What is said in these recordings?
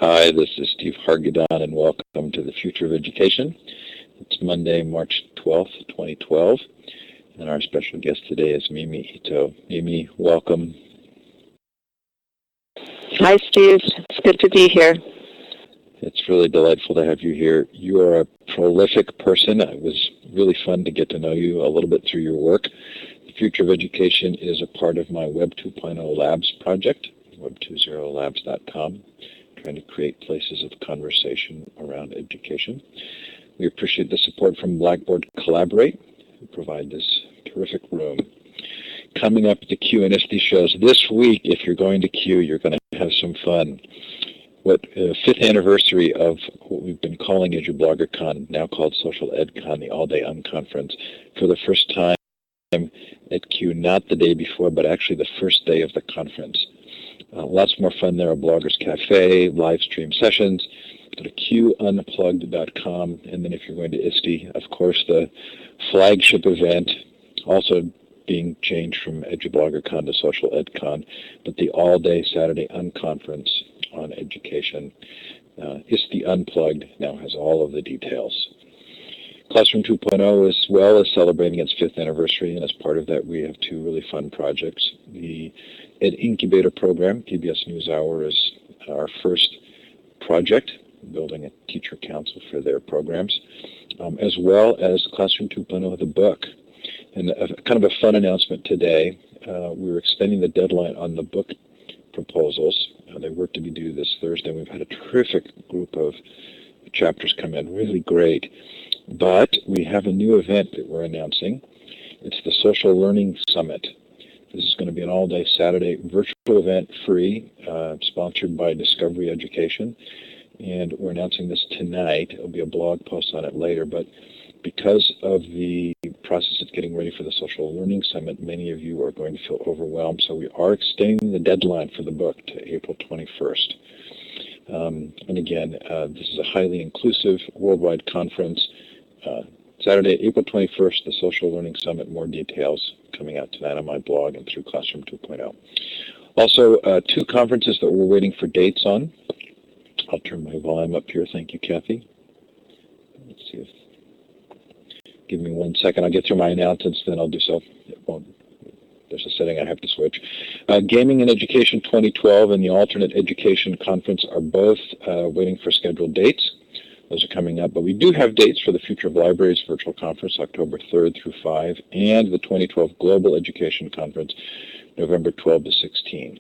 Hi, this is Steve Hargadon, and welcome to the Future of Education. It's Monday, March 12th, 2012, and our special guest today is Mimi Ito. Mimi, welcome. Hi, Steve. It's good to be here. It's really delightful to have you here. You are a prolific person. It was really fun to get to know you a little bit through your work. The Future of Education is a part of my Web 2.0 Labs project, web20labs.com, trying to create places of conversation around education. We appreciate the support from Blackboard Collaborate, who provide this terrific room. Coming up at the Q and SD shows this week, if you're going to Q, you're going to have some fun. Fifth anniversary of what we've been calling EduBloggerCon, now called Social EdCon, the all-day unconference, for the first time at Q, not the day before, but actually the first day of the conference. Lots more fun there, a Bloggers Cafe, live stream sessions. Go to qunplugged.com, and then if you're going to ISTE, of course, the flagship event, also being changed from EduBloggerCon to Social EdCon, but the all-day Saturday unconference on education. ISTE Unplugged now has all of the details. Classroom 2.0 as well is celebrating its 5th anniversary, and as part of that we have two really fun projects. The Ed Incubator program, PBS NewsHour, is our first project, building a teacher council for their programs, as well as Classroom 2.0, the book. And kind of a fun announcement today, we're extending the deadline on the book proposals. They were to be due this Thursday. We've had a terrific group of chapters come in, really great. But we have a new event that we're announcing. It's the Social Learning Summit. This is going to be an all-day Saturday virtual event, free, sponsored by Discovery Education. And we're announcing this tonight. There'll be a blog post on it later. But because of the process of getting ready for the Social Learning Summit, many of you are going to feel overwhelmed. So we are extending the deadline for the book to April 21st. And again, this is a highly inclusive worldwide conference. Saturday, April 21st, the Social Learning Summit. More details coming out tonight on my blog and through Classroom 2.0. Also, two conferences that we're waiting for dates on. I'll turn my volume up here. Thank you, Kathy. Let's see if... Give me 1 second. I'll get through my announcements, then I'll do so. There's a setting I have to switch. Gaming and Education 2012 and the Alternate Education Conference are both waiting for scheduled dates. Those are coming up, but we do have dates for the Future of Libraries virtual conference, October 3rd through 5, and the 2012 Global Education Conference, November 12 to 16.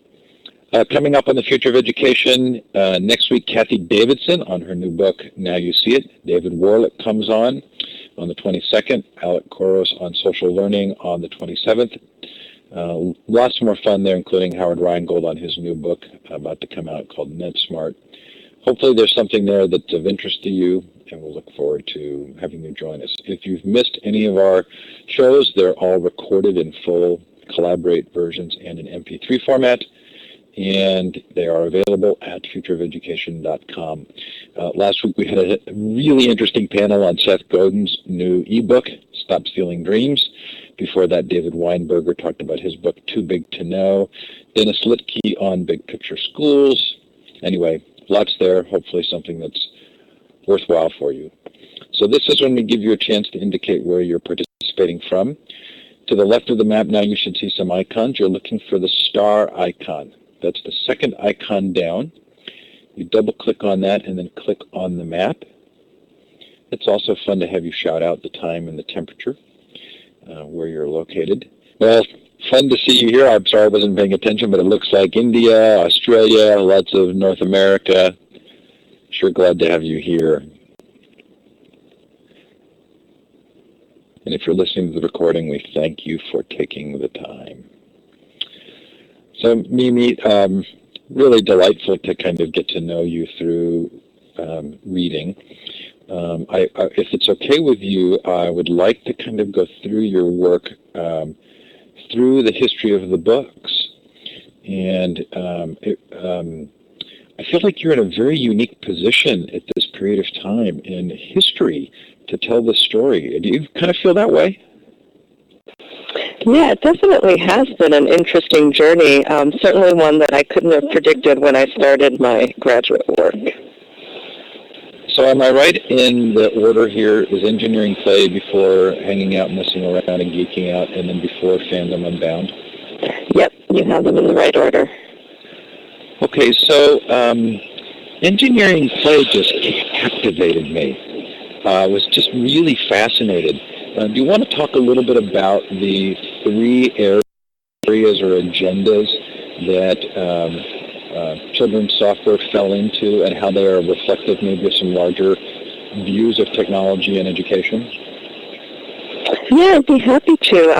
Coming up on the Future of Education, next week, Kathy Davidson on her new book, Now You See It. David Warlick comes on the 22nd. Alec Koros on social learning on the 27th. Lots more fun there, including Howard Rheingold on his new book about to come out called NetSmart. Hopefully there's something there that's of interest to you, and we'll look forward to having you join us. If you've missed any of our shows, they're all recorded in full Collaborate versions and in MP3 format, and they are available at futureofeducation.com. Last week we had a really interesting panel on Seth Godin's new ebook, Stop Stealing Dreams. Before that, David Weinberger talked about his book, Too Big to Know. Dennis Litke on Big Picture Schools. Anyway, lots there, hopefully something that's worthwhile for you. So this is when we give you a chance to indicate where you're participating from. To the left of the map now you should see some icons. You're looking for the star icon. That's the second icon down. You double-click on that and then click on the map. It's also fun to have you shout out the time and the temperature where you're located. Well, fun to see you here. I'm sorry I wasn't paying attention, but it looks like India, Australia, lots of North America. Sure glad to have you here. And if you're listening to the recording, we thank you for taking the time. So, Mimi, really delightful to kind of get to know you through reading. If it's okay with you, I would like to kind of go through your work through the history of the books. And I feel like you're in a very unique position at this period of time in history to tell the story. Do you kind of feel that way? Yeah, it definitely has been an interesting journey. Certainly one that I couldn't have predicted when I started my graduate work. So am I right in the order here? Is engineering play before hanging out, messing around, and geeking out, and then before fandom unbound? Yep, you have them in the right order. Okay, so engineering play just captivated me. I was just really fascinated. Do you want to talk a little bit about the three areas or agendas that children's software fell into and how they are reflective maybe of some larger views of technology and education? Yeah, I'd be happy to.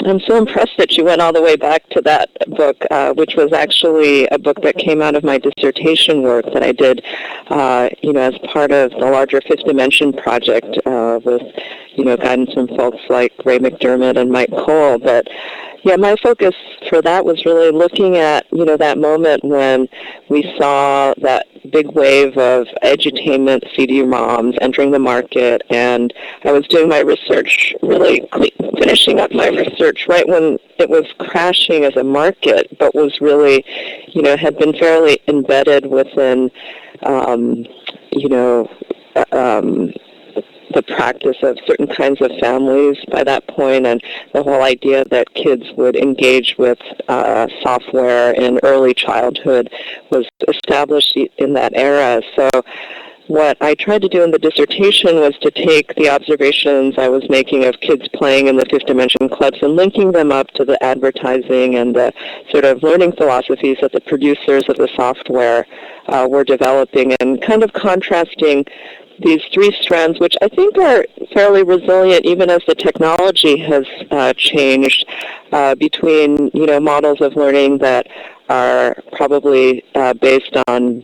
I'm so impressed that you went all the way back to that book, which was actually a book that came out of my dissertation work that I did, as part of the larger Fifth Dimension project with, guidance from folks like Ray McDermott and Mike Cole. But yeah, my focus for that was really looking at, that moment when we saw that big wave of edutainment CD-ROMs entering the market, and I was doing my research, really finishing up my research right when it was crashing as a market, but was really, had been fairly embedded within, the practice of certain kinds of families by that point, and the whole idea that kids would engage with software in early childhood was established in that era. So what I tried to do in the dissertation was to take the observations I was making of kids playing in the Fifth Dimension clubs and linking them up to the advertising and the sort of learning philosophies that the producers of the software were developing, and kind of contrasting these three strands, which I think are fairly resilient even as the technology has changed, between, models of learning that are probably based on,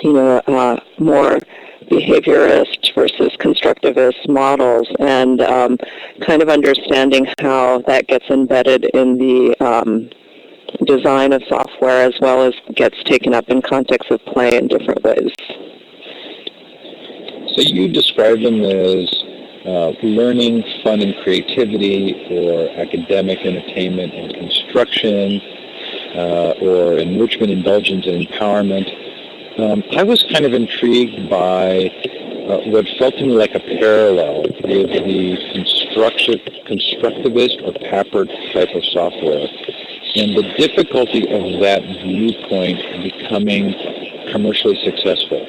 more behaviorist versus constructivist models, and kind of understanding how that gets embedded in the design of software as well as gets taken up in context of play in different ways. So you describe them as learning, fun, and creativity, or academic entertainment and construction, or enrichment, indulgence, and empowerment. I was kind of intrigued by what felt to me like a parallel with the constructivist or Papert type of software, and the difficulty of that viewpoint becoming commercially successful.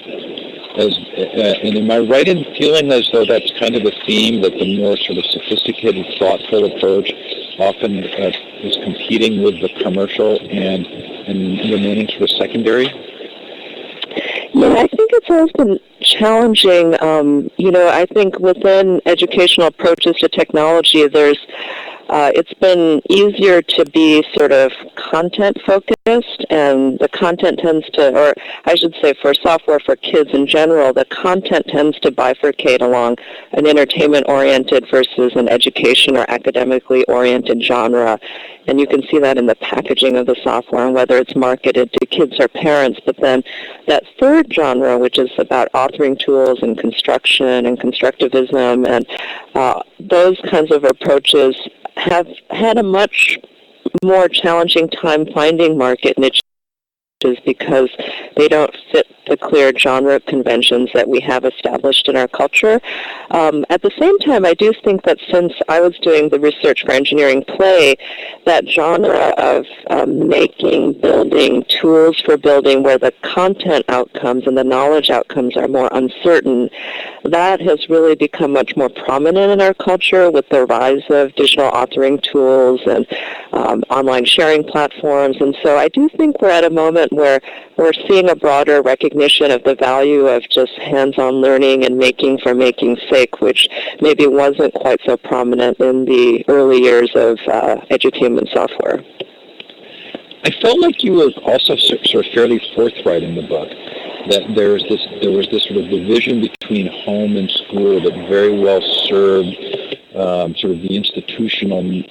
And am I right in feeling as though that's kind of a theme, that the more sort of sophisticated, thoughtful approach often is competing with the commercial and remaining sort of secondary? Yeah, I think it's always been challenging. I think within educational approaches to technology, it's been easier to be sort of content focused, and the content tends to, or I should say for software for kids in general, the content tends to bifurcate along an entertainment oriented versus an education or academically oriented genre. And you can see that in the packaging of the software and whether it's marketed to kids or parents. But then that third genre, which is about authoring tools and construction and constructivism and those kinds of approaches, have had a much more challenging time finding market niches because they don't fit the clear genre conventions that we have established in our culture. At the same time, I do think that since I was doing the research for engineering play, that genre of making, building, tools for building where the content outcomes and the knowledge outcomes are more uncertain, that has really become much more prominent in our culture with the rise of digital authoring tools and online sharing platforms. And so I do think we're at a moment where we're seeing a broader recognition of the value of just hands-on learning and making for making's sake, which maybe wasn't quite so prominent in the early years of edutainment software. I felt like you were also sort of fairly forthright in the book, that there was this sort of division between home and school that very well served sort of the institutional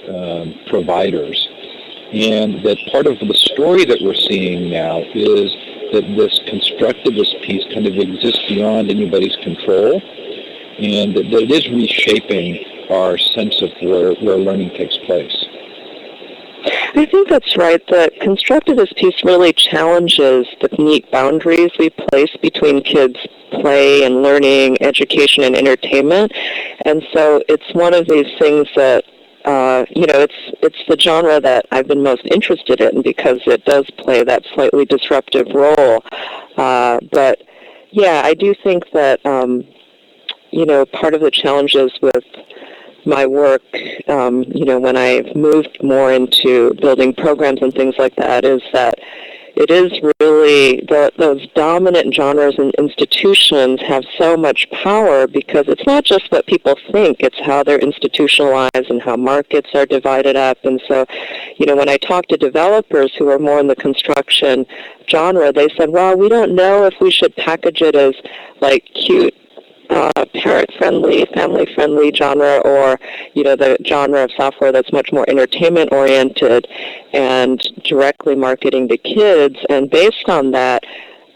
providers, and that part of the story that we're seeing now is that this constructivist piece kind of exists beyond anybody's control, and that it is reshaping our sense of where learning takes place. I think that's right. The constructivist piece really challenges the neat boundaries we place between kids' play and learning, education and entertainment. And so it's one of these things that, it's the genre that I've been most interested in because it does play that slightly disruptive role. But, yeah, I do think that, part of the challenges with my work, when I've moved more into building programs and things like that, is that it is really those dominant genres and institutions have so much power because it's not just what people think, it's how they're institutionalized and how markets are divided up. And so, when I talk to developers who are more in the construction genre, they said, well, we don't know if we should package it as like cute, parent-friendly, family-friendly genre, or the genre of software that's much more entertainment-oriented and directly marketing to kids. And based on that,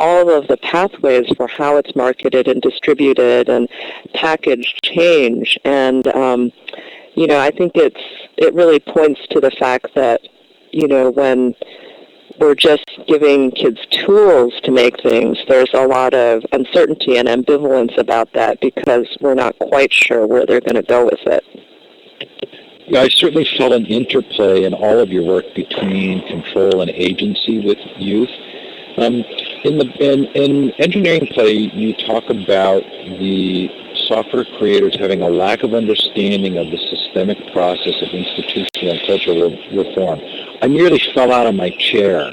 all of the pathways for how it's marketed and distributed and packaged change. And I think it really points to the fact that when we're just giving kids tools to make things, there's a lot of uncertainty and ambivalence about that because we're not quite sure where they're going to go with it. Yeah, I certainly felt an interplay in all of your work between control and agency with youth. In engineering play, you talk about the software creators having a lack of understanding of the systemic process of institutional and cultural reform. I nearly fell out of my chair.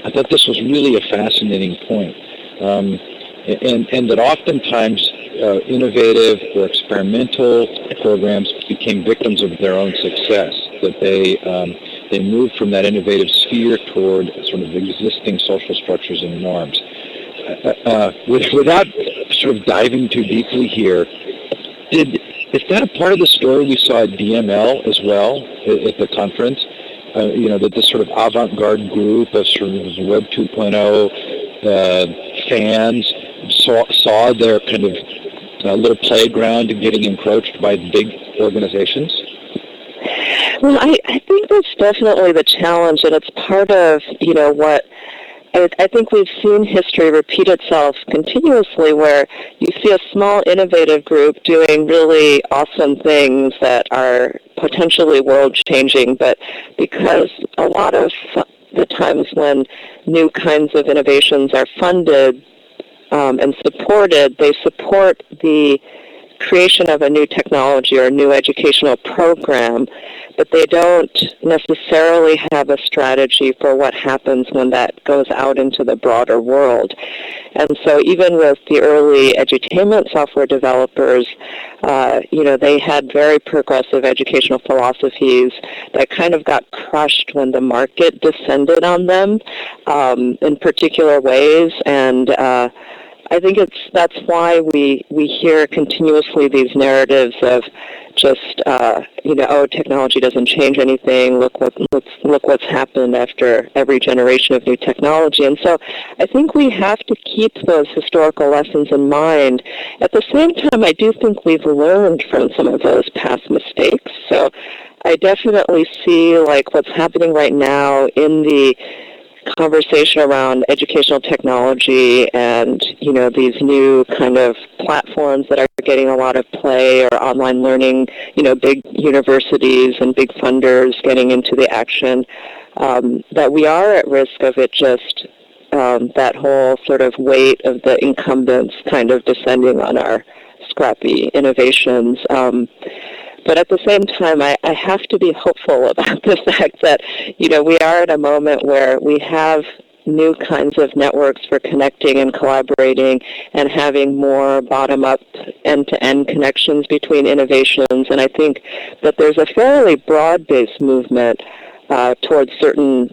I thought this was really a fascinating point, and that oftentimes innovative or experimental programs became victims of their own success, that they moved from that innovative sphere toward sort of existing social structures and norms. Without sort of diving too deeply here, is that a part of the story we saw at DML as well, at the conference? That this sort of avant-garde group of sort of Web 2.0 fans saw their kind of little playground getting encroached by big organizations? Well, I think that's definitely the challenge, and it's part of, what I think we've seen history repeat itself continuously, where you see a small innovative group doing really awesome things that are potentially world-changing, but because a lot of the times when new kinds of innovations are funded and supported, they support the creation of a new technology or a new educational program, but they don't necessarily have a strategy for what happens when that goes out into the broader world. And so even with the early edutainment software developers, they had very progressive educational philosophies that kind of got crushed when the market descended on them in particular ways. And I think that's why we hear continuously these narratives of just technology doesn't change anything. Look what's happened after every generation of new technology. And so I think we have to keep those historical lessons in mind. At the same time, I do think we've learned from some of those past mistakes. So I definitely see what's happening right now in the conversation around educational technology and these new kind of platforms that are getting a lot of play, or online learning, big universities and big funders getting into the action, that we are at risk of it just that whole sort of weight of the incumbents kind of descending on our scrappy innovations. But at the same time, I have to be hopeful about the fact that, we are at a moment where we have new kinds of networks for connecting and collaborating and having more bottom-up, end-to-end connections between innovations. And I think that there's a fairly broad-based movement towards certain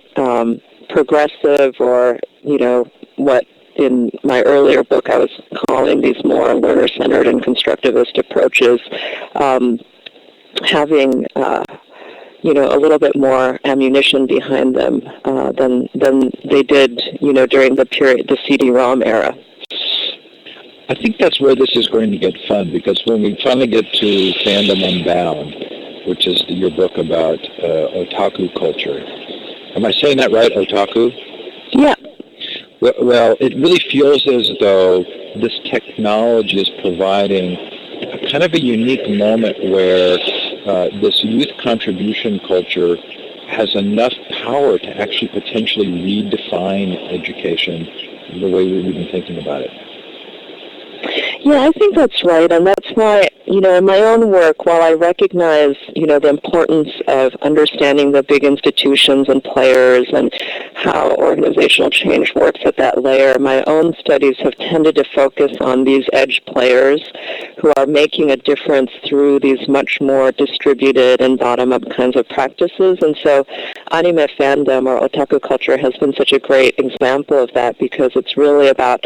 progressive or, what in my earlier book I was calling these more learner-centered and constructivist approaches, having a little bit more ammunition behind them than they did during the CD-ROM era. I think that's where this is going to get fun, because when we finally get to Fandom Unbound, which is your book about Otaku culture. Am I saying that right, Otaku? Yeah. Well, it really feels as though this technology is providing a kind of a unique moment where this youth contribution culture has enough power to actually potentially redefine education the way we've been thinking about it. Yeah, I think that's right, and that's why, in my own work, while I recognize, the importance of understanding the big institutions and players and how organizational change works at that layer, my own studies have tended to focus on these edge players who are making a difference through these much more distributed and bottom-up kinds of practices. And so anime fandom or otaku culture has been such a great example of that, because it's really about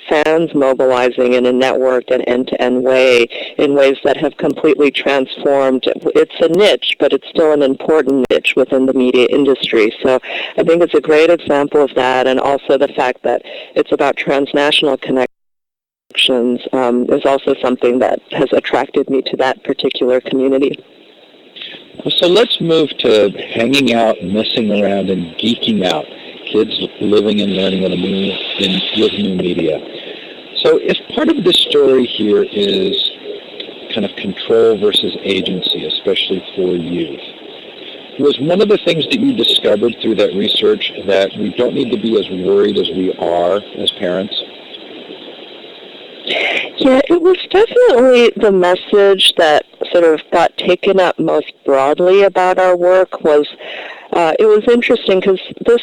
fans mobilizing in a networked and end-to-end way in ways that have completely transformed. It's a niche, but it's still an important niche within the media industry. So I think it's a great example of that, and also the fact that it's about transnational connections is also something that has attracted me to that particular community. So let's move to hanging out, messing around, and geeking out. Kids living and learning with new media. So if part of this story here is kind of control versus agency, especially for youth, was one of the things that you discovered through that research that we don't need to be as worried as we are as parents? Yeah, it was definitely the message that sort of got taken up most broadly about our work. It was interesting because this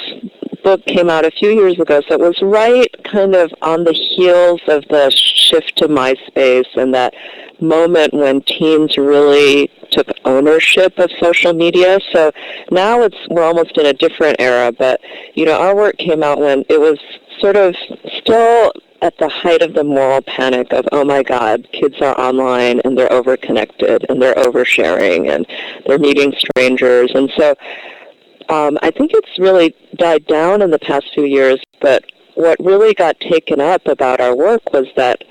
book came out a few years ago, so it was right kind of on the heels of the shift to MySpace and that moment when teens really took ownership of social media. So now we're almost in a different era, but our work came out when it was sort of still at the height of the moral panic of, oh my God, kids are online and they're overconnected and they're oversharing and they're meeting strangers. And so I think it's really died down in the past few years, but what really got taken up about our work was that,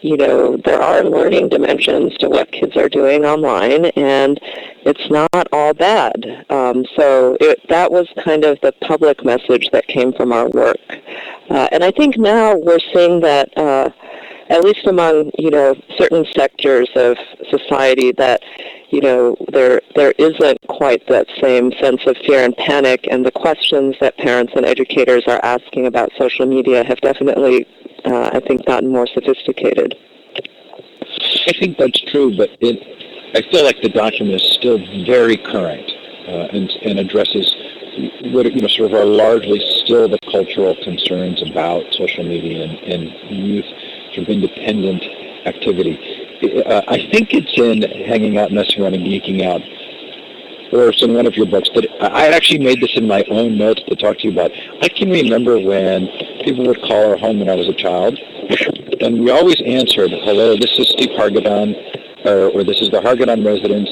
there are learning dimensions to what kids are doing online, and it's not all bad. That was kind of the public message that came from our work. And I think now we're seeing that, at least among, certain sectors of society, that there isn't quite that same sense of fear and panic, and the questions that parents and educators are asking about social media have definitely, I think, gotten more sophisticated. I think that's true, but I feel like the document is still very current and addresses what sort of are largely still the cultural concerns about social media and youth sort of independent activity. I think it's in Hanging Out, Messing Around, and Geeking Out, or it's in one of your books, but I actually made this in my own notes to talk to you about. I can remember when people would call our home when I was a child, and we always answered, hello, this is Steve Hargadon, or this is the Hargadon residence,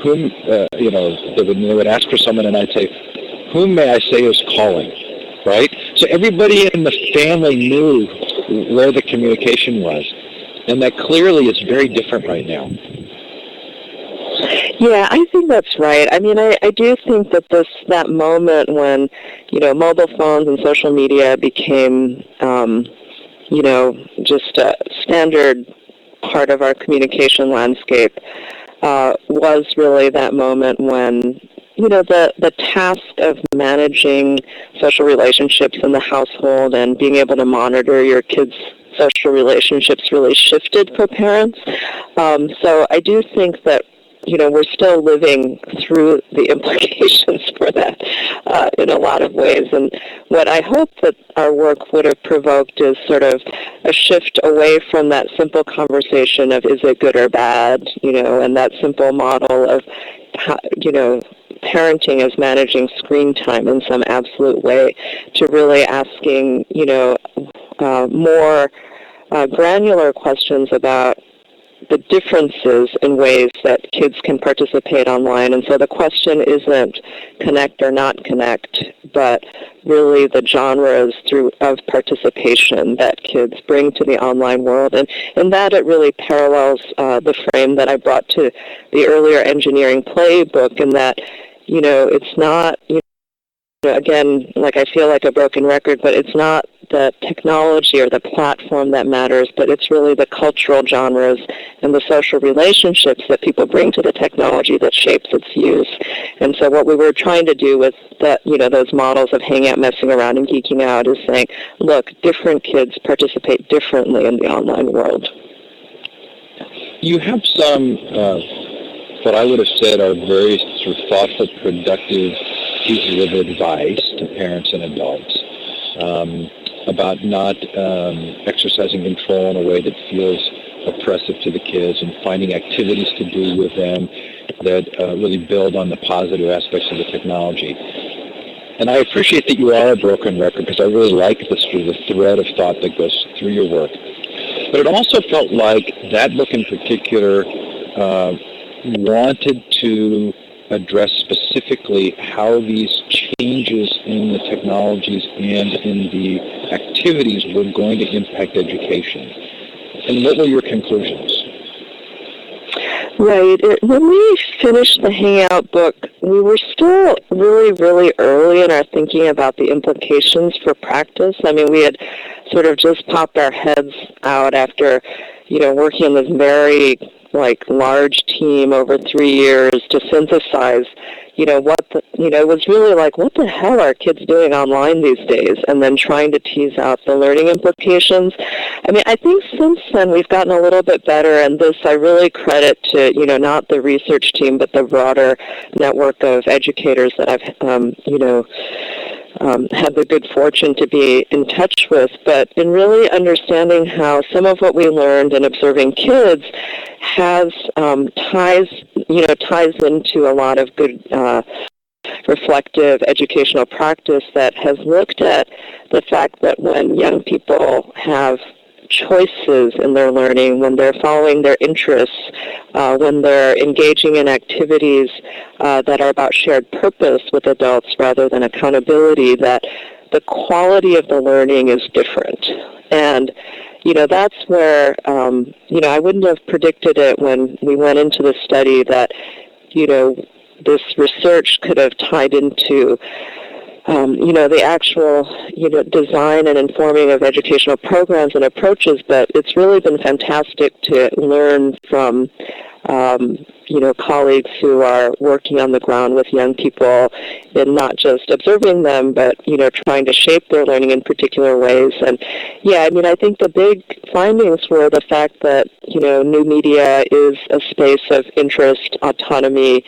whom, they would ask for someone, and I'd say, whom may I say is calling, right? So everybody in the family knew where the communication was. And that clearly is very different right now. Yeah, I think that's right. I mean, I do think that that moment when, mobile phones and social media became, just a standard part of our communication landscape, was really that moment when, the task of managing social relationships in the household and being able to monitor your kids' social relationships really shifted for parents. So I do think that, we're still living through the implications for that in a lot of ways. And what I hope that our work would have provoked is sort of a shift away from that simple conversation of is it good or bad, and that simple model of, how, parenting as managing screen time in some absolute way, to really asking, more granular questions about, the differences in ways that kids can participate online. And so the question isn't connect or not connect, but really the genres of participation that kids bring to the online world. And in that it really parallels the frame that I brought to the earlier engineering playbook, in that, it's not, again, like I feel like a broken record, but it's not the technology or the platform that matters, but it's really the cultural genres and the social relationships that people bring to the technology that shapes its use. And so what we were trying to do with that, those models of hanging out, messing around, and geeking out is saying, look, different kids participate differently in the online world. You have some, what I would have said are very sort of thoughtful, productive pieces of advice to parents and adults about not exercising control in a way that feels oppressive to the kids, and finding activities to do with them that really build on the positive aspects of the technology. And I appreciate that you are a broken record, because I really like the thread of thought that goes through your work. But it also felt like that book in particular wanted to address specifically how these changes in the technologies and in the activities were going to impact education. And what were your conclusions? Right. When we finished the Hangout book, we were still really, really early in our thinking about the implications for practice. I mean, we had sort of just popped our heads out after, working on this very large team over 3 years to synthesize, it was really like, what the hell are kids doing online these days? And then trying to tease out the learning implications. I mean, I think since then we've gotten a little bit better, and this I really credit to, not the research team, but the broader network of educators that I've, had the good fortune to be in touch with, but in really understanding how some of what we learned in observing kids has ties into a lot of good reflective educational practice that has looked at the fact that when young people have choices in their learning, when they're following their interests, when they're engaging in activities that are about shared purpose with adults rather than accountability, that the quality of the learning is different. And, that's where, I wouldn't have predicted it when we went into the study that, this research could have tied into the actual, design and informing of educational programs and approaches, but it's really been fantastic to learn from, colleagues who are working on the ground with young people and not just observing them, but, trying to shape their learning in particular ways. And, I think the big findings were the fact that, new media is a space of interest, autonomy,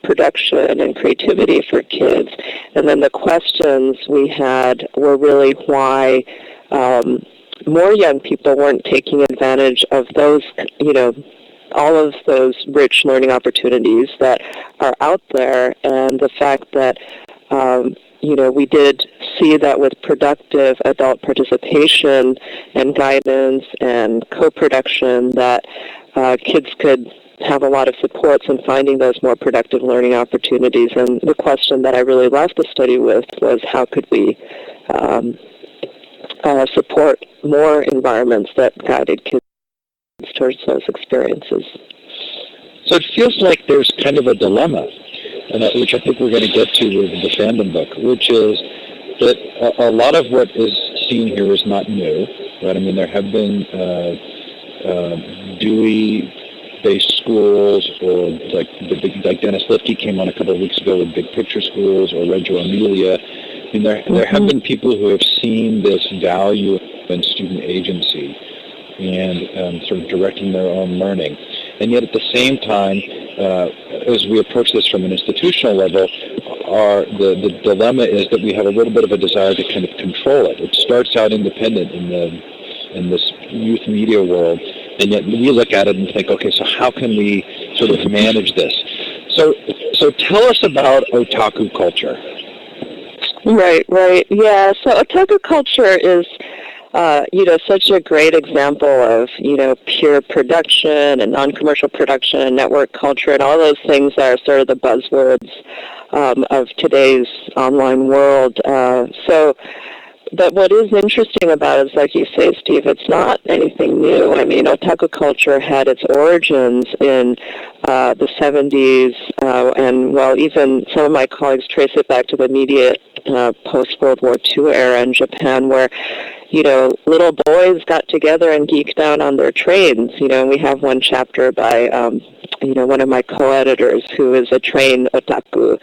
production, and creativity for kids. And then the questions we had were really why more young people weren't taking advantage of those, all of those rich learning opportunities that are out there, and the fact that, we did see that with productive adult participation and guidance and co-production that kids could have a lot of supports in finding those more productive learning opportunities. And the question that I really left the study with was how could we support more environments that guided kids towards those experiences. So it feels like there's kind of a dilemma, which I think we're going to get to with the fandom book, which is that a lot of what is seen here is not new, right? I mean, there have been Dewey-based schools, or like Dennis Lipke came on a couple of weeks ago with Big Picture Schools, or Reggio Emilia. I mean, there have been people who have seen this value in student agency and sort of directing their own learning. And yet at the same time, as we approach this from an institutional level, the dilemma is that we have a little bit of a desire to kind of control it. It starts out independent in this youth media world, and yet we look at it and think, okay, so how can we sort of manage this? So tell us about otaku culture. Right. Yeah, so otaku culture is such a great example of, pure production and non-commercial production and network culture and all those things that are sort of the buzzwords of today's online world. But what is interesting about it is, like you say, Steve, it's not anything new. I mean, otaku culture had its origins in the 70s, and, well, even some of my colleagues trace it back to the immediate post-World War II era in Japan, where, little boys got together and geeked out on their trains. We have one chapter by one of my co-editors who is a trained otaku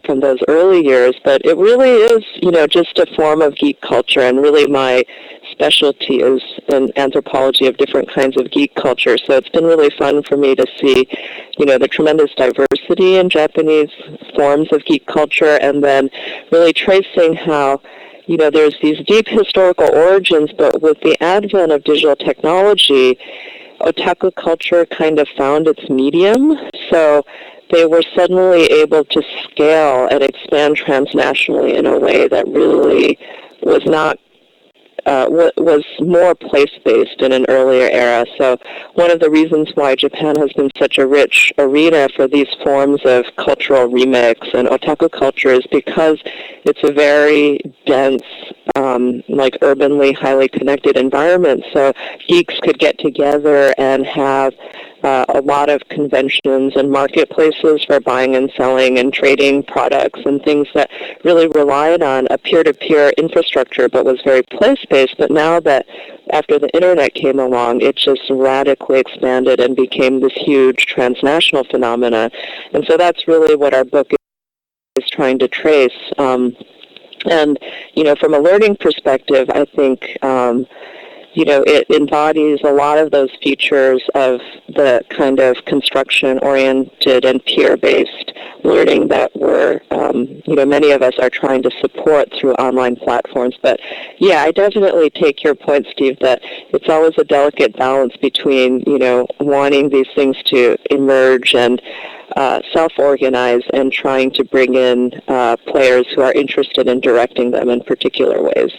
from those early years. But it really is, just a form of geek culture, and really my specialty is in anthropology of different kinds of geek culture. So it's been really fun for me to see, the tremendous diversity in Japanese forms of geek culture, and then really tracing how there's these deep historical origins, but with the advent of digital technology, otaku culture kind of found its medium. So they were suddenly able to scale and expand transnationally in a way that really was not was more place-based in an earlier era. So one of the reasons why Japan has been such a rich arena for these forms of cultural remix and otaku culture is because it's a very dense, urbanly highly connected environment. So geeks could get together and have a lot of conventions and marketplaces for buying and selling and trading products and things that really relied on a peer-to-peer infrastructure but was very place-based. But now that after the internet came along, it just radically expanded and became this huge transnational phenomena. And so that's really what our book is trying to trace. And, from a learning perspective, I think it embodies a lot of those features of the kind of construction-oriented and peer-based learning that we're, many of us are trying to support through online platforms. But, yeah, I definitely take your point, Steve, that it's always a delicate balance between, wanting these things to emerge and self-organize and trying to bring in players who are interested in directing them in particular ways.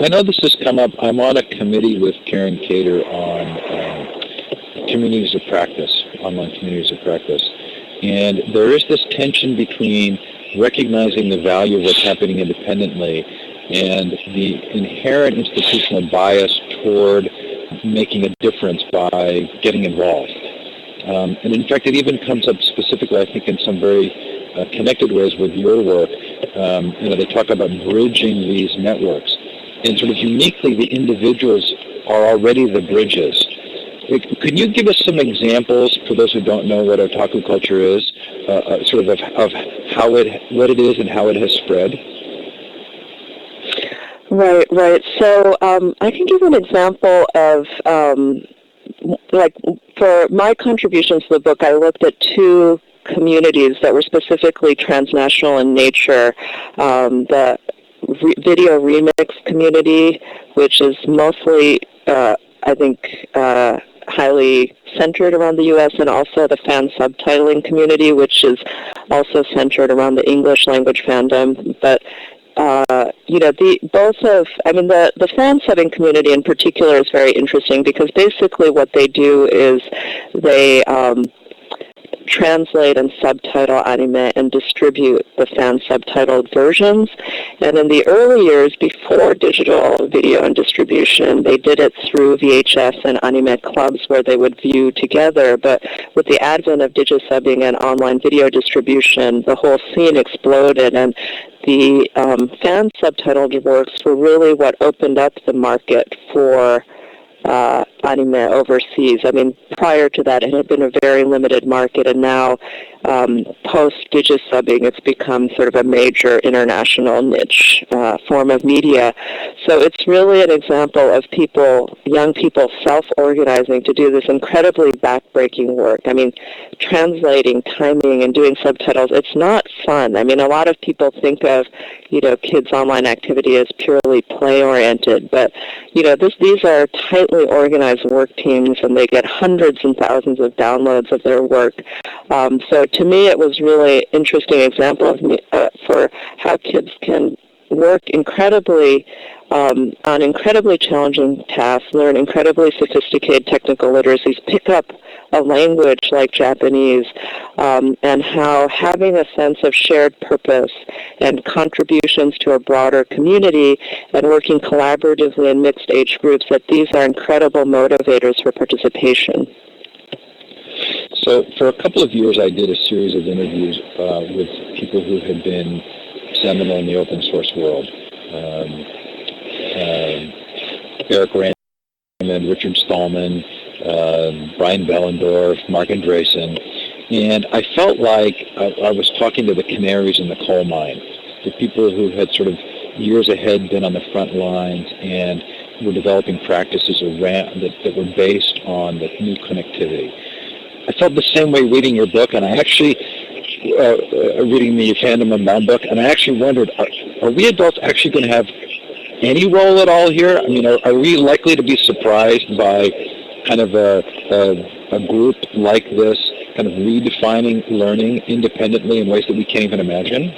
I know this has come up. I'm on a committee with Karen Cater on communities of practice, online communities of practice. And there is this tension between recognizing the value of what's happening independently and the inherent institutional bias toward making a difference by getting involved. And in fact, it even comes up specifically, I think, in some very connected ways with your work. They talk about bridging these networks. And sort of uniquely, the individuals are already the bridges. Could you give us some examples for those who don't know what otaku culture is, sort of how what it is and how it has spread? Right. So I can give an example of, for my contributions to the book, I looked at two communities that were specifically transnational in nature. The video remix community, which is mostly, highly centered around the U.S., and also the fan subtitling community, which is also centered around the English language fandom. But the fan subbing community in particular is very interesting because basically what they do is they translate and subtitle anime and distribute the fan subtitled versions. And in the early years, before digital video and distribution, they did it through VHS and anime clubs where they would view together. But with the advent of digisubbing and online video distribution, the whole scene exploded, and the fan subtitled works were really what opened up the market for anime overseas. I mean, prior to that, it had been a very limited market, and now, post-digisubbing, it's become sort of a major international niche form of media. So it's really an example of young people self-organizing to do this incredibly back-breaking work. I mean, translating, timing, and doing subtitles, it's not fun. I mean, a lot of people think of, kids' online activity as purely play-oriented, but, these are tightly organized work teams, and they get hundreds and thousands of downloads of their work. So to me, it was really interesting example of for how kids can work incredibly on incredibly challenging tasks, learn incredibly sophisticated technical literacies, pick up a language like Japanese, and how having a sense of shared purpose and contributions to a broader community and working collaboratively in mixed age groups, that these are incredible motivators for participation. So for a couple of years, I did a series of interviews with people who had been seminal in the open source world. Eric Raymond, Richard Stallman, Brian Bellendorf, Mark Andreessen, and I felt like I was talking to the canaries in the coal mine, the people who had sort of years ahead been on the front lines and were developing practices around that were based on the new connectivity. I felt the same way reading your book, and I actually, reading the Fandom Unbound book, and I actually wondered, are we adults actually going to have any role at all here? I mean, are we likely to be surprised by kind of a group like this kind of redefining learning independently in ways that we can't even imagine?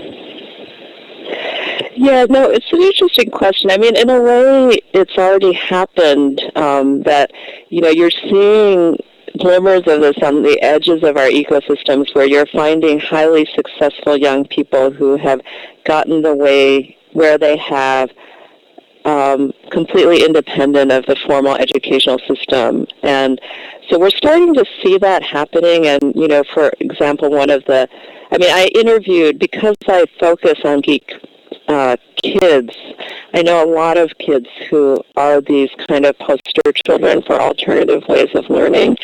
Yeah, no, it's an interesting question. I mean, in a way, it's already happened that, you're seeing glimmers of this on the edges of our ecosystems where you're finding highly successful young people who have gotten the way where they have completely independent of the formal educational system. And so we're starting to see that happening. And, for example, I interviewed, because I focus on geek kids, I know a lot of kids who are these kind of poster children for alternative ways of learning.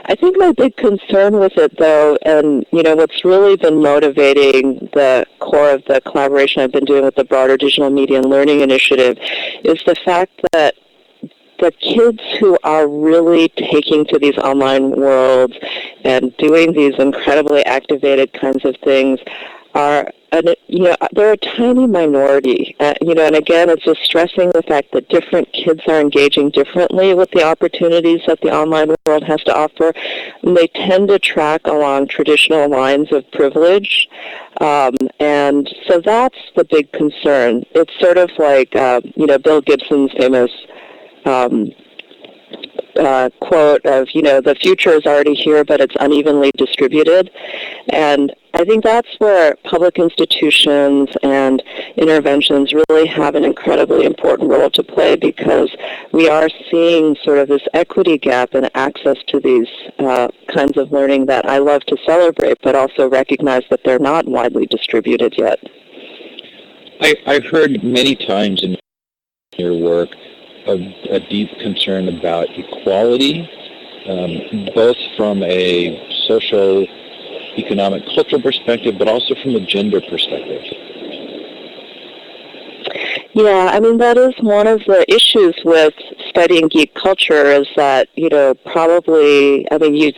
I think my big concern with it, though, and what's really been motivating the core of the collaboration I've been doing with the broader Digital Media and Learning Initiative, is the fact that the kids who are really taking to these online worlds and doing these incredibly activated kinds of things are, they're a tiny minority, and again, it's just stressing the fact that different kids are engaging differently with the opportunities that the online world has to offer, and they tend to track along traditional lines of privilege, and so that's the big concern. It's sort of like, Bill Gibson's famous quote of, the future is already here, but it's unevenly distributed. And I think that's where public institutions and interventions really have an incredibly important role to play, because we are seeing sort of this equity gap in access to these kinds of learning that I love to celebrate, but also recognize that they're not widely distributed yet. I've heard many times in your work a deep concern about equality, both from a social, economic, cultural perspective, but also from a gender perspective. Yeah, I mean, that is one of the issues with studying geek culture, is that,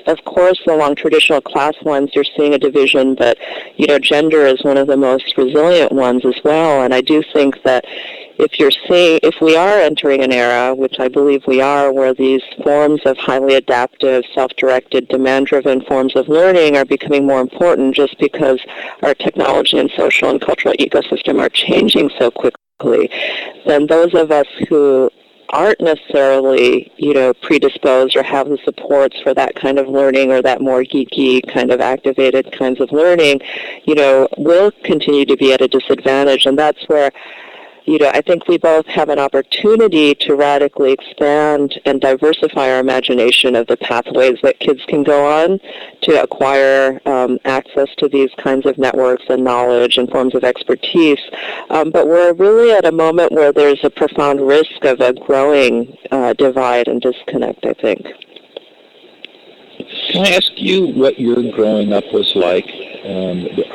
of course, along traditional class lines, you're seeing a division, but, gender is one of the most resilient ones as well. And I do think that if we are entering an era, which I believe we are, where these forms of highly adaptive, self-directed, demand-driven forms of learning are becoming more important just because our technology and social and cultural ecosystem are changing so quickly, then those of us who aren't necessarily, predisposed or have the supports for that kind of learning or that more geeky kind of activated kinds of learning, will continue to be at a disadvantage. And that's where I think we both have an opportunity to radically expand and diversify our imagination of the pathways that kids can go on to acquire access to these kinds of networks and knowledge and forms of expertise. But we're really at a moment where there's a profound risk of a growing divide and disconnect, I think. Can I ask you what your growing up was like?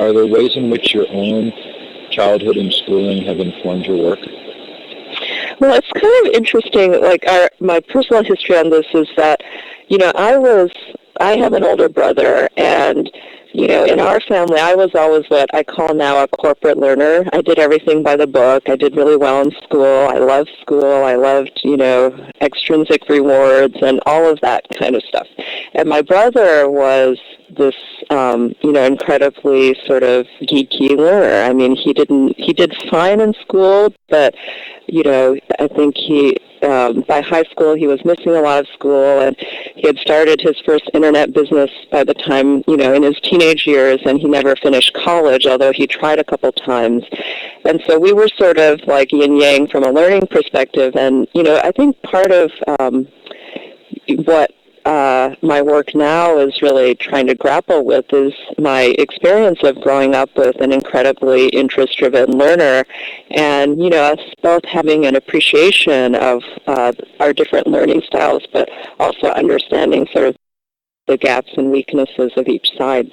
Are there ways in which your own childhood and schooling have informed your work? Well, it's kind of interesting. Like my personal history on this is that, I have an older brother, and in our family, I was always what I call now a corporate learner. I did everything by the book. I did really well in school. I loved school. I loved, extrinsic rewards and all of that kind of stuff. And my brother was this, incredibly sort of geeky learner. I mean, he did fine in school, but, I think by high school, he was missing a lot of school, and he had started his first internet business by the time, in his teenage years, and he never finished college, although he tried a couple times. And so we were sort of like yin-yang from a learning perspective, and, I think part of what my work now is really trying to grapple with is my experience of growing up with an incredibly interest-driven learner, and us both having an appreciation of our different learning styles, but also understanding sort of the gaps and weaknesses of each side.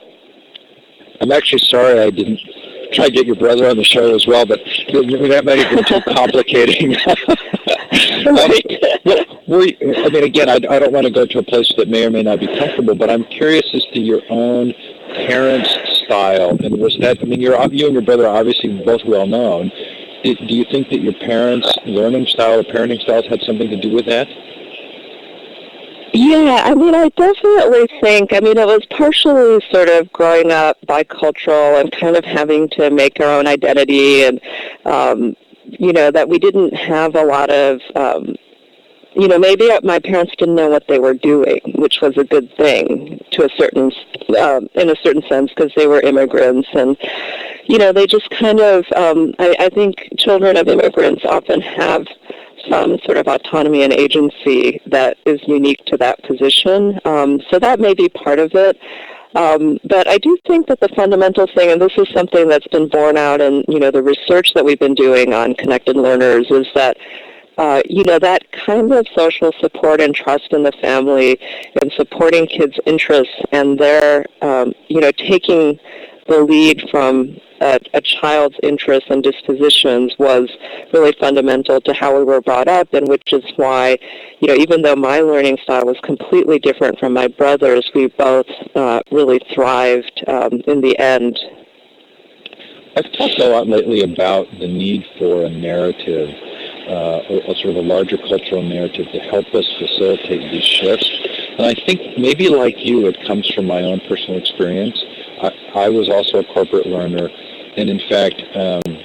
I'm actually sorry I didn't try to get your brother on the show as well, but that might have been too complicating. Again, I don't want to go to a place that may or may not be comfortable, but I'm curious as to your own parents' style. And was that, you and your brother are obviously both well known. Do you think that your parents' learning style or parenting styles had something to do with that? Yeah, I definitely think, it was partially sort of growing up bicultural and kind of having to make our own identity, and, that we didn't have a lot of, maybe my parents didn't know what they were doing, which was a good thing to in a certain sense, because they were immigrants, and, they just kind of, I think children of immigrants often have some sort of autonomy and agency that is unique to that position. So that may be part of it. But I do think that the fundamental thing, and this is something that's been borne out in, the research that we've been doing on connected learners, is that, that kind of social support and trust in the family and supporting kids' interests and their, taking the lead from a child's interests and dispositions was really fundamental to how we were brought up, and which is why, even though my learning style was completely different from my brother's, we both really thrived in the end. I've talked a lot lately about the need for a narrative, a sort of a larger cultural narrative to help us facilitate these shifts. And I think maybe like you, it comes from my own personal experience. I was also a corporate learner, and in fact,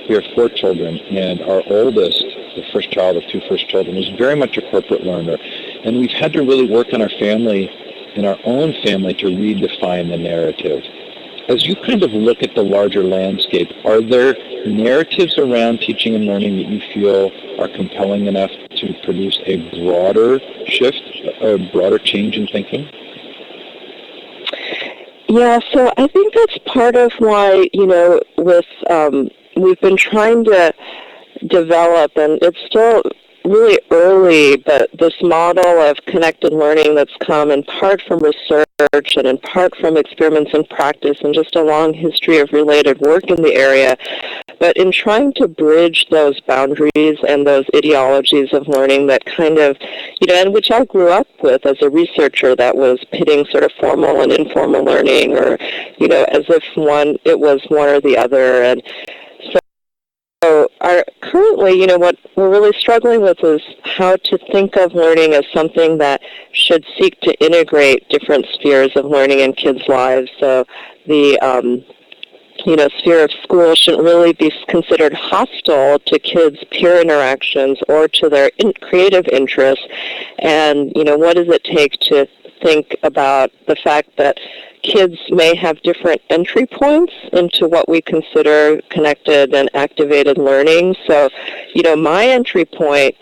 we have 4 children, and our oldest, the first child of 2 first children, was very much a corporate learner. And we've had to really work on our family, in our own family, to redefine the narrative. As you kind of look at the larger landscape, are there narratives around teaching and learning that you feel are compelling enough to produce a broader shift, a broader change in thinking? Yeah, so I think that's part of why, with we've been trying to develop, and it's still really early, but this model of connected learning that's come in part from research and in part from experiments and practice and just a long history of related work in the area. But in trying to bridge those boundaries and those ideologies of learning that kind of, and which I grew up with as a researcher, that was pitting sort of formal and informal learning, or, as if it was one or the other. And so currently, what we're really struggling with is how to think of learning as something that should seek to integrate different spheres of learning in kids' lives. So the sphere of school shouldn't really be considered hostile to kids' peer interactions or to their creative interests. And, what does it take to think about the fact that kids may have different entry points into what we consider connected and activated learning. So, my entry point,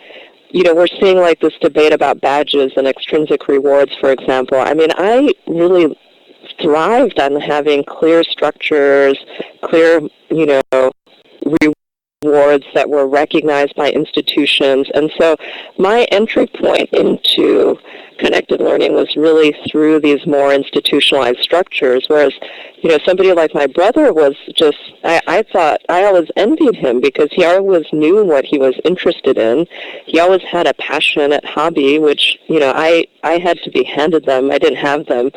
we're seeing like this debate about badges and extrinsic rewards, for example. I really thrived on having clear structures, clear, rewards that were recognized by institutions. And so my entry point into connected learning was really through these more institutionalized structures, whereas, somebody like my brother was just, I thought, I always envied him because he always knew what he was interested in. He always had a passionate hobby, which, I had to be handed them. I didn't have them.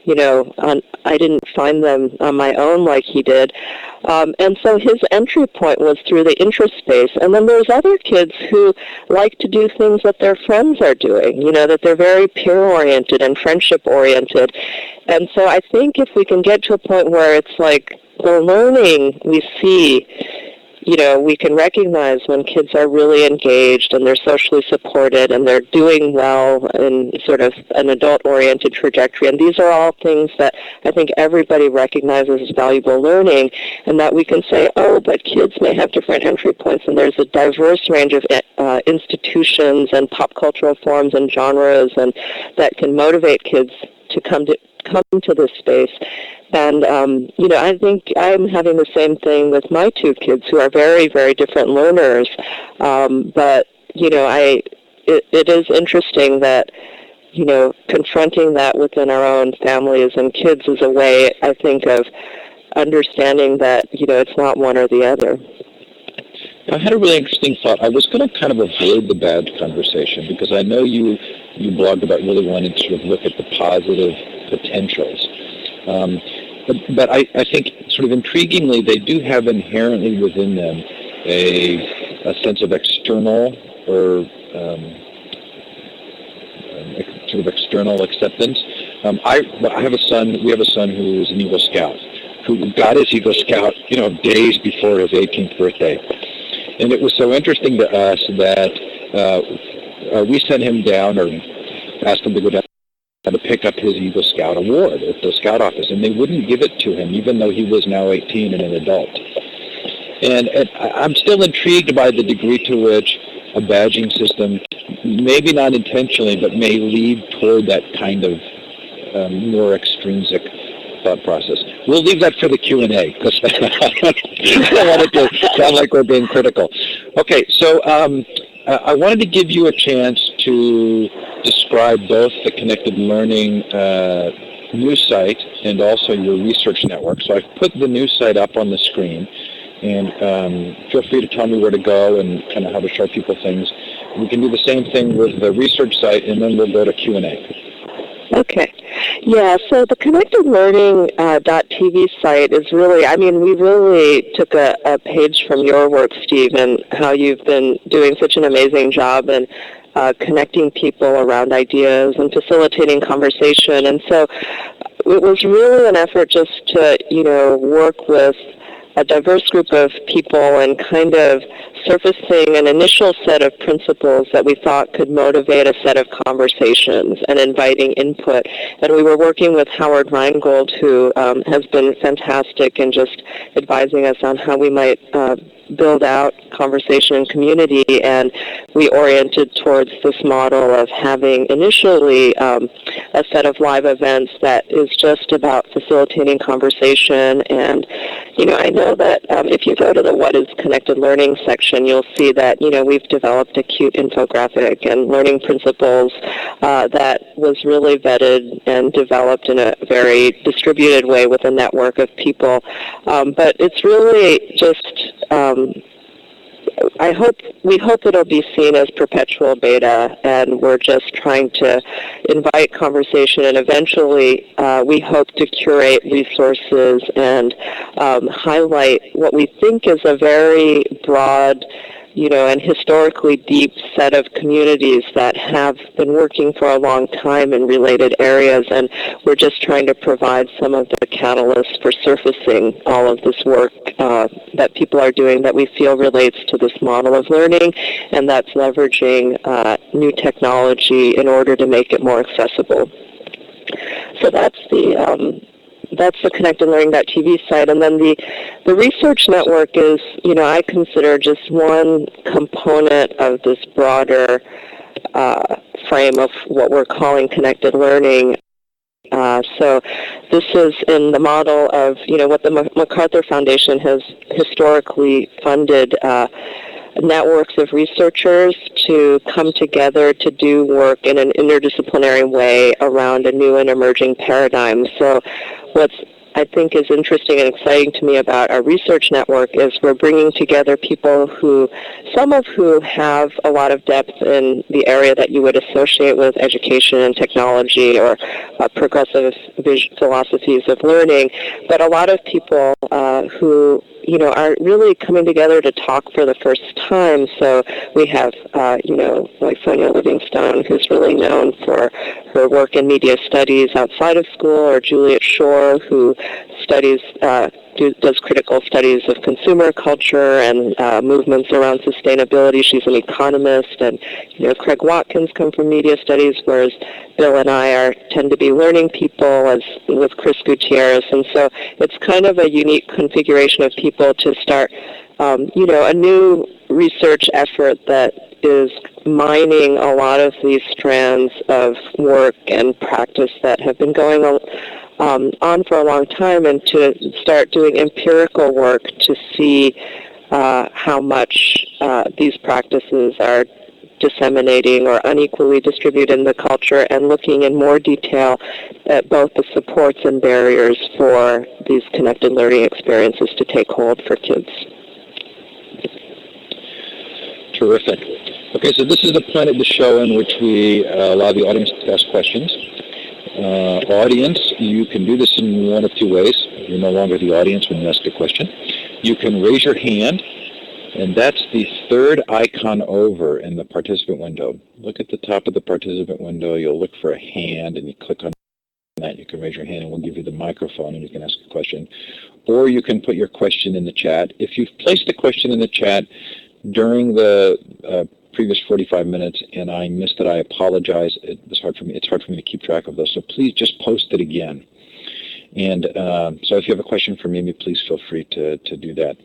I didn't find them on my own like he did. And so his entry point was through the interest space. And then there's other kids who like to do things that their friends are doing, that they're very peer-oriented and friendship-oriented. And so I think if we can get to a point where it's like the learning we see, we can recognize when kids are really engaged and they're socially supported and they're doing well in sort of an adult-oriented trajectory. And these are all things that I think everybody recognizes as valuable learning, and that we can say, oh, but kids may have different entry points, and there's a diverse range of institutions and pop cultural forms and genres and that can motivate kids to come to this space. And, I think I'm having the same thing with my two kids who are very, very different learners. But, it is interesting that, confronting that within our own families and kids is a way, I think, of understanding that, it's not one or the other. I had a really interesting thought. I was going to kind of avoid the bad conversation because I know you blogged about really wanting to sort of look at the positive potentials. But I think sort of intriguingly, they do have inherently within them a sense of external or sort of external acceptance. I have a son. We have a son who is an Eagle Scout, who got his Eagle Scout, days before his 18th birthday. And it was so interesting to us that we sent him down or asked him to go down to pick up his Eagle Scout award at the Scout office, and they wouldn't give it to him, even though he was now 18 and an adult. And I'm still intrigued by the degree to which a badging system, maybe not intentionally, but may lead toward that kind of more extrinsic thought process. We'll leave that for the Q&A, because I don't want it to sound like we're being critical. Okay, so I wanted to give you a chance to describe both the Connected Learning news site and also your research network. So I've put the news site up on the screen, and feel free to tell me where to go and kind of how to show people things. We can do the same thing with the research site, and then we'll go to Q&A. Okay. Yeah, so the Connected Learning .tv site is really, we really took a page from your work, Steve, and how you've been doing such an amazing job in connecting people around ideas and facilitating conversation. And so it was really an effort just to, work with a diverse group of people and kind of surfacing an initial set of principles that we thought could motivate a set of conversations and inviting input. And we were working with Howard Reingold, who has been fantastic in just advising us on how we might build out conversation and community, and we oriented towards this model of having initially a set of live events that is just about facilitating conversation. And I know that if you go to the What is Connected Learning section, you'll see that we've developed a cute infographic and learning principles that was really vetted and developed in a very distributed way with a network of people. But it's really just we hope it'll be seen as perpetual beta, and we're just trying to invite conversation, and eventually we hope to curate resources and highlight what we think is a very broad and historically deep set of communities that have been working for a long time in related areas, and we're just trying to provide some of the catalysts for surfacing all of this work that people are doing that we feel relates to this model of learning, and that's leveraging new technology in order to make it more accessible. So that's the Connected Learning.tv site. And then the research network is, I consider just one component of this broader frame of what we're calling connected learning. So this is in the model of, what the MacArthur Foundation has historically funded networks of researchers to come together to do work in an interdisciplinary way around a new and emerging paradigm. So what's I think is interesting and exciting to me about our research network is we're bringing together people who, some of who have a lot of depth in the area that you would associate with education and technology or progressive philosophies of learning, but a lot of people who are really coming together to talk for the first time. So we have, like Sonia Livingstone, who's really known for her work in media studies outside of school, or Juliet Shore, who studies does critical studies of consumer culture and movements around sustainability. She's an economist, and Craig Watkins come from media studies, whereas Bill and I tend to be learning people, as with Chris Gutierrez, and so it's kind of a unique configuration of people to start, a new research effort that is mining a lot of these strands of work and practice that have been going on for a long time, and to start doing empirical work to see how much these practices are disseminating or unequally distributed in the culture, and looking in more detail at both the supports and barriers for these connected learning experiences to take hold for kids. Terrific. Okay, so this is the point of the show in which we allow the audience to ask questions. Audience, you can do this in one of two ways. You're no longer the audience when you ask a question. You can raise your hand, and that's the third icon over in the participant window. Look at the top of the participant window. You'll look for a hand, and you click on that. You can raise your hand, and we'll give you the microphone, and you can ask a question. Or you can put your question in the chat. If you've placed a question in the chat during the previous 45 minutes and I missed it, I apologize. It's hard for me to keep track of those. So please just post it again. And so if you have a question for Mimi, please feel free to do that.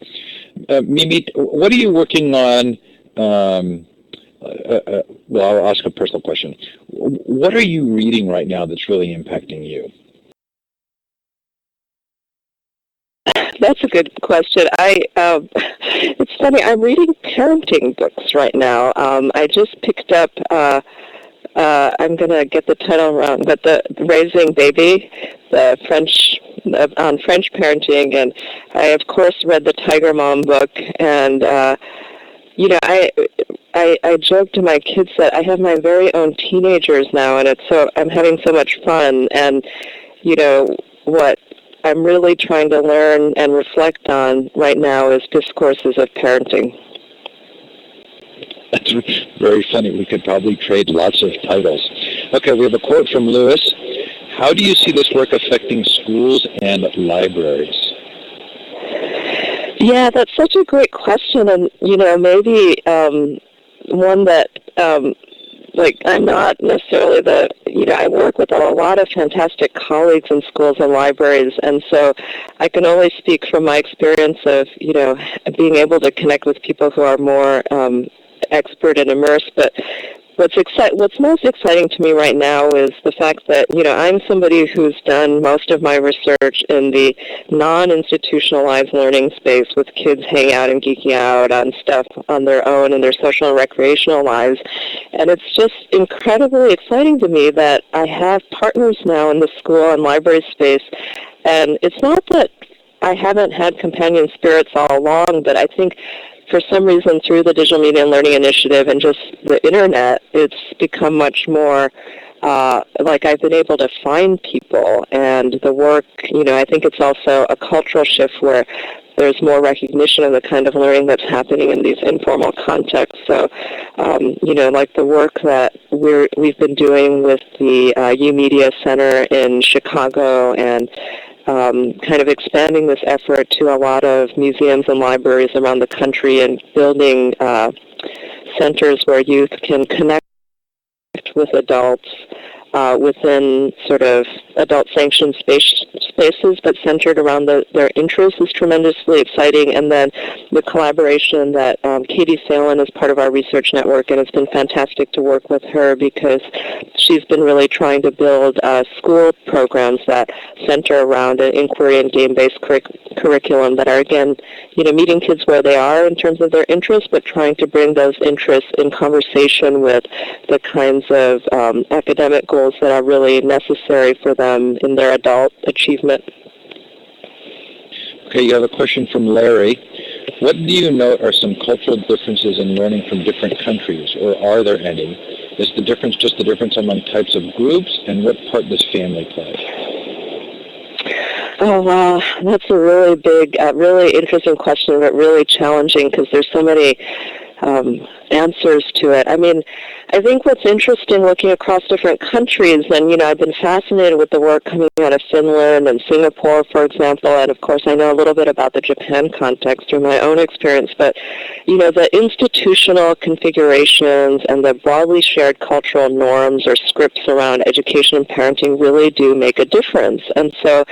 Mimi, what are you working on? Well, I'll ask a personal question. What are you reading right now that's really impacting you? That's a good question. It's funny, I'm reading parenting books right now. I just picked up, I'm going to get the title wrong, but the Raising Baby, the French, on French parenting, and I, of course, read the Tiger Mom book, and, I joke to my kids that I have my very own teenagers now, and I'm having so much fun, and, what I'm really trying to learn and reflect on right now is discourses of parenting. That's very funny. We could probably trade lots of titles. Okay, we have a quote from Lewis. How do you see this work affecting schools and libraries? Yeah, that's such a great question, and, maybe one that, I'm not necessarily I work with a lot of fantastic colleagues in schools and libraries, and so I can only speak from my experience of, being able to connect with people who are more expert and immersed. But what's most exciting to me right now is the fact that, I'm somebody who's done most of my research in the non-institutionalized learning space, with kids hanging out and geeking out on stuff on their own in their social and recreational lives. And it's just incredibly exciting to me that I have partners now in the school and library space. And it's not that I haven't had companion spirits all along, but I think for some reason, through the Digital Media and Learning Initiative and just the internet, it's become much more like I've been able to find people, and the work, I think it's also a cultural shift where there's more recognition of the kind of learning that's happening in these informal contexts. So, like the work that we've been doing with the U-Media Center in Chicago, and kind of expanding this effort to a lot of museums and libraries around the country, and building centers where youth can connect with adults within sort of adult-sanctioned spaces, but centered around their interests, is tremendously exciting. And then the collaboration that Katie Phelan is part of our research network, and it's been fantastic to work with her because she's been really trying to build school programs that center around an inquiry and game-based curriculum that are, again, meeting kids where they are in terms of their interests, but trying to bring those interests in conversation with the kinds of academic goals that are really necessary for them in their adult achievement. Okay, you have a question from Larry. What do you note are some cultural differences in learning from different countries, or are there any? Is the difference just the difference among types of groups, and what part does family play? Oh, wow. That's a really big, really interesting question, but really challenging because there's so many answers to it. I mean, I think what's interesting looking across different countries, and, I've been fascinated with the work coming out of Finland and Singapore, for example, and of course I know a little bit about the Japan context through my own experience, but, the institutional configurations and the broadly shared cultural norms or scripts around education and parenting really do make a difference. And so,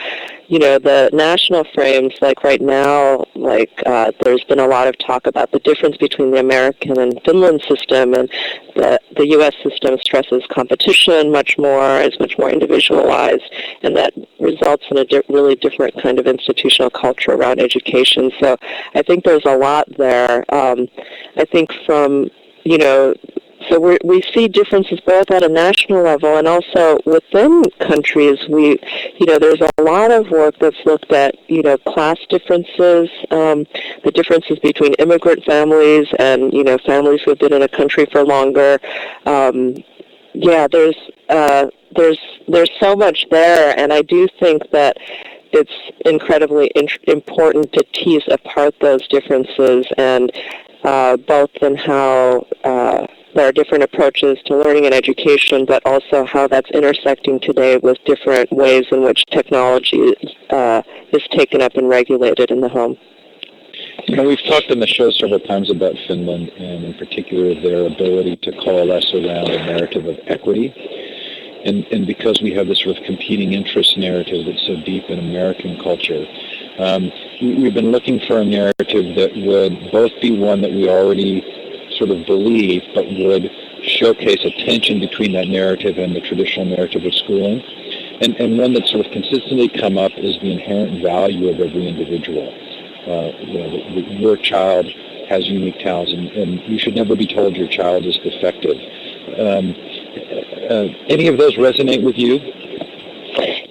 the national frames, like right now, there's been a lot of talk about the difference between the American and Finland system, and the U.S. system stresses competition much more, is much more individualized, and that results in a really different kind of institutional culture around education. So I think there's a lot there. I think from, so we see differences both at a national level and also within countries. There's a lot of work that's looked at, class differences, the differences between immigrant families and, families who've been in a country for longer. There's so much there, and I do think that it's incredibly important to tease apart those differences, and both in how there are different approaches to learning and education, but also how that's intersecting today with different ways in which technology is taken up and regulated in the home. We've talked on the show several times about Finland, and in particular their ability to coalesce around a narrative of equity. And because we have this sort of competing interest narrative that's so deep in American culture, we've been looking for a narrative that would both be one that we already sort of believe, but would showcase a tension between that narrative and the traditional narrative of schooling. And one that's sort of consistently come up is the inherent value of every individual. Your child has unique talents, and you should never be told your child is defective. Any of those resonate with you?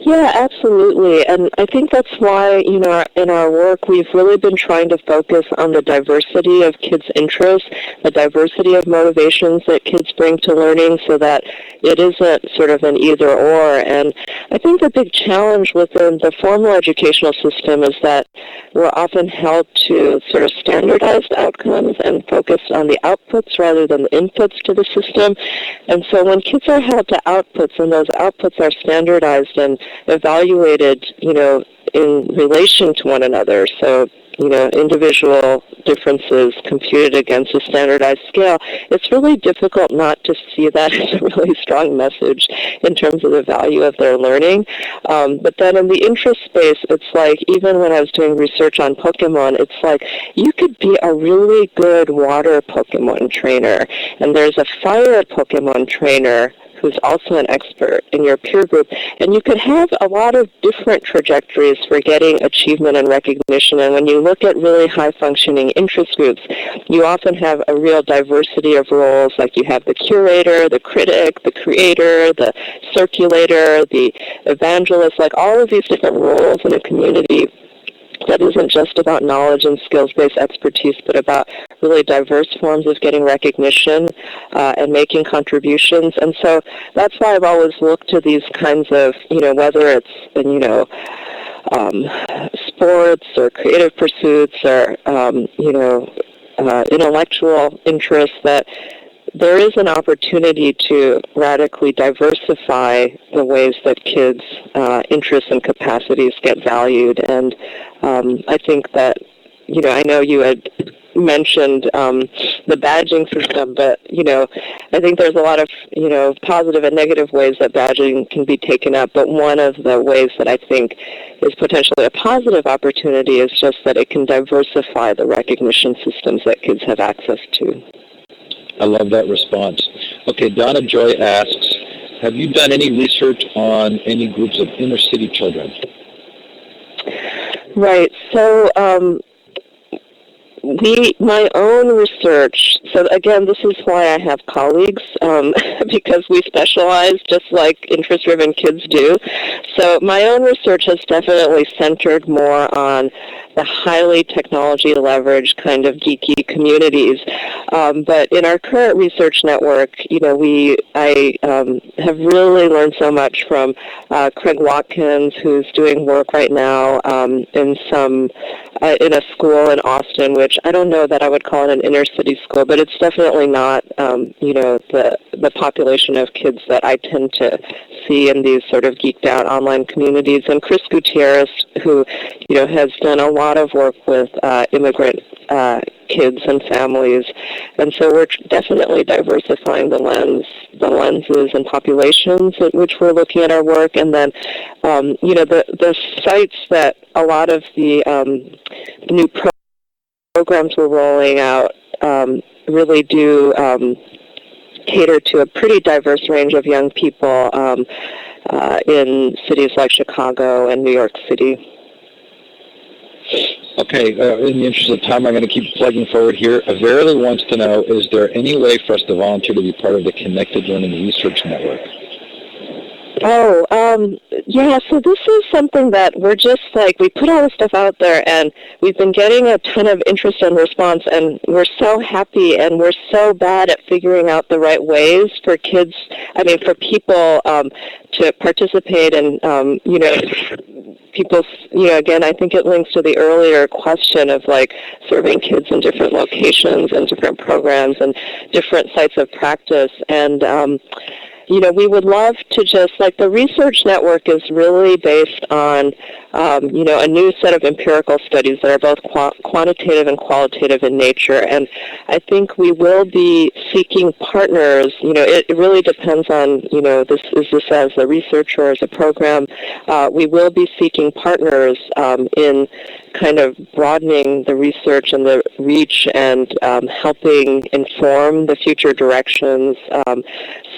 Yeah, absolutely. And I think that's why, in our work, we've really been trying to focus on the diversity of kids' interests, the diversity of motivations that kids bring to learning, so that it isn't sort of an either-or. And I think the big challenge within the formal educational system is that we're often held to sort of standardized outcomes and focus on the outputs rather than the inputs to the system. And so when kids are held to outputs, and those outputs are standardized and evaluated, in relation to one another, so, individual differences computed against a standardized scale, it's really difficult not to see that as a really strong message in terms of the value of their learning. But then in the interest space, it's like, even when I was doing research on Pokemon, it's like, you could be a really good water Pokemon trainer, and there's a fire Pokemon trainer who's also an expert in your peer group, and you could have a lot of different trajectories for getting achievement and recognition. And when you look at really high-functioning interest groups, you often have a real diversity of roles, like you have the curator, the critic, the creator, the circulator, the evangelist, like all of these different roles in a community that isn't just about knowledge and skills-based expertise, but about really diverse forms of getting recognition and making contributions. And so that's why I've always looked to these kinds of, whether it's in, sports or creative pursuits or, intellectual interests, that there is an opportunity to radically diversify the ways that kids' interests and capacities get valued. And I think that, I know you had mentioned the badging system, but, I think there's a lot of, positive and negative ways that badging can be taken up. But one of the ways that I think is potentially a positive opportunity is just that it can diversify the recognition systems that kids have access to. I love that response. Okay, Donna Joy asks, have you done any research on any groups of inner city children? Right. So my own research, so again, this is why I have colleagues, because we specialize just like interest-driven kids do. So my own research has definitely centered more on the highly technology-leveraged kind of geeky communities. But in our current research network, I have really learned so much from Craig Watkins, who's doing work right now in a school in Austin, which I don't know that I would call it an inner city school, but it's definitely not, the population of kids that I tend to see in these sort of geeked out online communities. And Chris Gutierrez, who, has done a lot of work with immigrant kids and families. And so we're definitely diversifying the lenses and populations at which we're looking at our work. And then, the sites that a lot of the new programs we're rolling out really do cater to a pretty diverse range of young people in cities like Chicago and New York City. Okay, in the interest of time, I'm going to keep plugging forward here. Verily wants to know, is there any way for us to volunteer to be part of the Connected Learning Research Network? Oh, yeah, so this is something that we're just we put all this stuff out there, and we've been getting a ton of interest and response, and we're so happy, and we're so bad at figuring out the right ways for kids, for people to participate and, people, again, I think it links to the earlier question of serving kids in different locations and different programs and different sites of practice. And, we would love to just, the research network is really based on, a new set of empirical studies that are both quantitative and qualitative in nature. And I think we will be seeking partners. It really depends on, is this as a researcher or as a program. We will be seeking partners in kind of broadening the research and the reach and helping inform the future directions.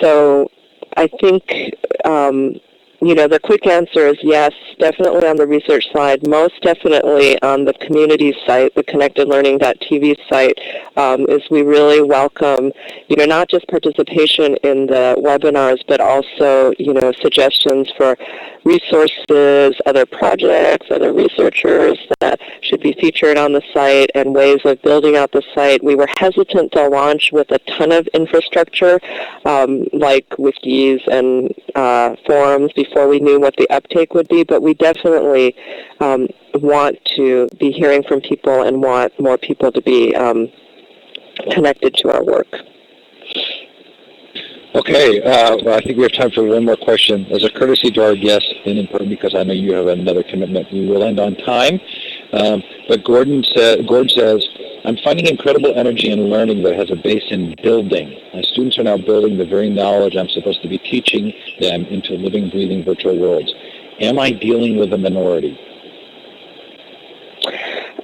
So I think, the quick answer is yes, definitely on the research side, most definitely on the community site, the connectedlearning.tv site, is we really welcome, not just participation in the webinars, but also, suggestions for resources, other projects, other researchers that should be featured on the site, and ways of building out the site. We were hesitant to launch with a ton of infrastructure, like wikis and forums before we knew what the uptake would be, but we definitely want to be hearing from people and want more people to be connected to our work. Okay, I think we have time for one more question. As a courtesy to our guests, and in part because I know you have another commitment, we will end on time. But Gordon says, I'm finding incredible energy in learning that has a base in building. My students are now building the very knowledge I'm supposed to be teaching them into living, breathing virtual worlds. Am I dealing with a minority?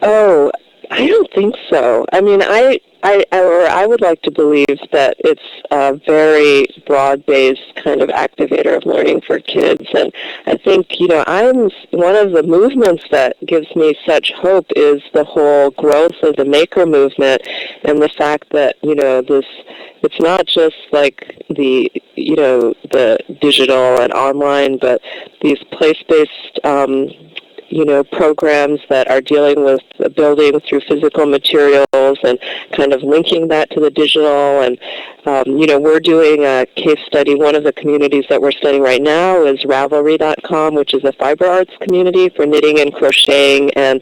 Oh, I don't think so. I would like to believe that it's a very broad-based kind of activator of learning for kids. And I think, I'm one of the movements that gives me such hope is the whole growth of the maker movement and the fact that, it's not just the digital and online, but these place-based programs that are dealing with building through physical materials and kind of linking that to the digital. And, we're doing a case study. One of the communities that we're studying right now is Ravelry.com, which is a fiber arts community for knitting and crocheting. And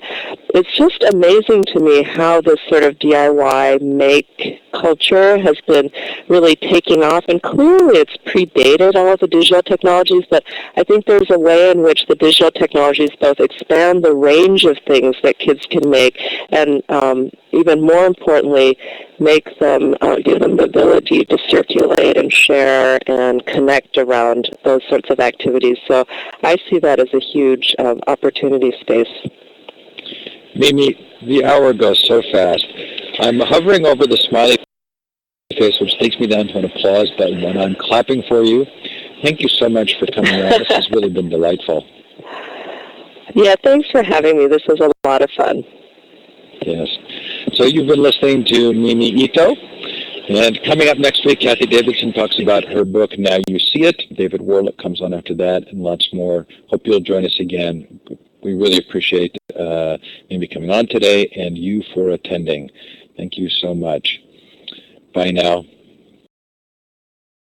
it's just amazing to me how this sort of DIY make culture has been really taking off. And clearly it's predated all of the digital technologies, but I think there's a way in which the digital technologies both expand the range of things that kids can make and even more importantly, make them, give them the ability to circulate and share and connect around those sorts of activities. So I see that as a huge opportunity space. Mimi, the hour goes so fast. I'm hovering over the smiley face, which takes me down to an applause button when I'm clapping for you. Thank you so much for coming on. This has really been delightful. Yeah, thanks for having me. This was a lot of fun. Yes. So you've been listening to Mimi Ito. And coming up next week, Kathy Davidson talks about her book, Now You See It. David Warlick comes on after that, and lots more. Hope you'll join us again. We really appreciate Mimi coming on today and you for attending. Thank you so much. Bye now.